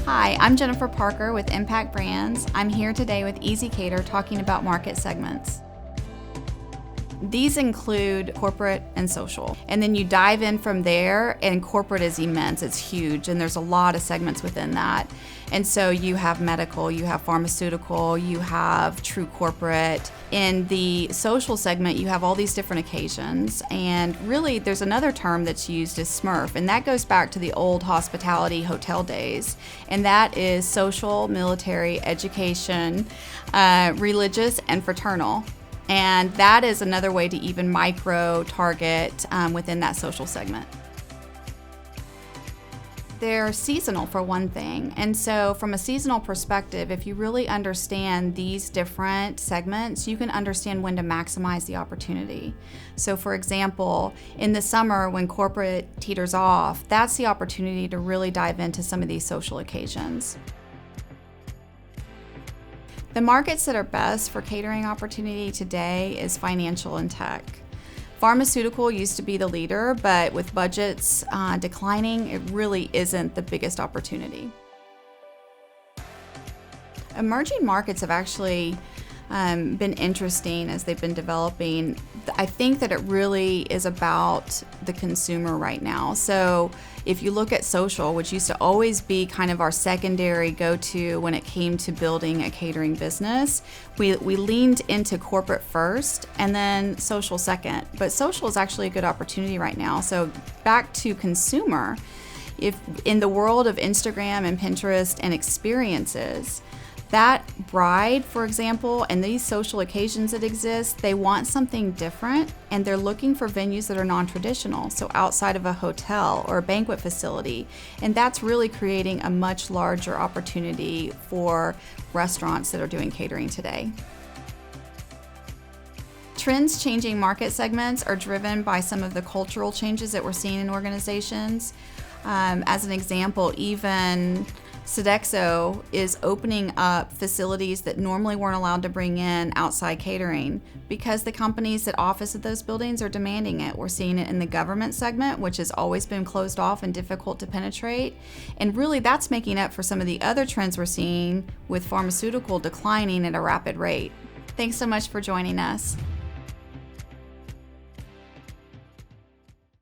Hi, I'm Jennifer Parker with Impact Brands. I'm here today with Easy Cater talking about market segments. These include corporate and social. And then you dive in from there, and corporate is immense, it's huge, and there's a lot of segments within that. And so you have medical, you have pharmaceutical, you have true corporate. In the social segment, you have all these different occasions, and really there's another term that's used as SMERF, and that goes back to the old hospitality hotel days, and that is social, military, education, religious, and fraternal. And that is another way to even micro target within that social segment. They're seasonal for one thing, and so from a seasonal perspective, if you really understand these different segments, you can understand when to maximize the opportunity. So for example, in the summer when corporate teeters off, that's the opportunity to really dive into some of these social occasions. The markets that are best for catering opportunity today is financial and tech. Pharmaceutical used to be the leader, but with budgets declining, it really isn't the biggest opportunity. Emerging markets have actually been interesting as they've been developing. I think that it really is about the consumer right now. So if you look at social, which used to always be kind of our secondary go-to when it came to building a catering business, we leaned into corporate first and then social second. But social is actually a good opportunity right now. So back to consumer, if in the world of Instagram and Pinterest and experiences, that bride, for example, and these social occasions that exist, they want something different, and they're looking for venues that are non-traditional, so outside of a hotel or a banquet facility. And that's really creating a much larger opportunity for restaurants that are doing catering today. Trends changing market segments are driven by some of the cultural changes that we're seeing in organizations. As an example, even Sodexo is opening up facilities that normally weren't allowed to bring in outside catering because the companies that office at those buildings are demanding it. We're seeing it in the government segment, which has always been closed off and difficult to penetrate. And really that's making up for some of the other trends we're seeing with pharmaceutical declining at a rapid rate. Thanks so much for joining us.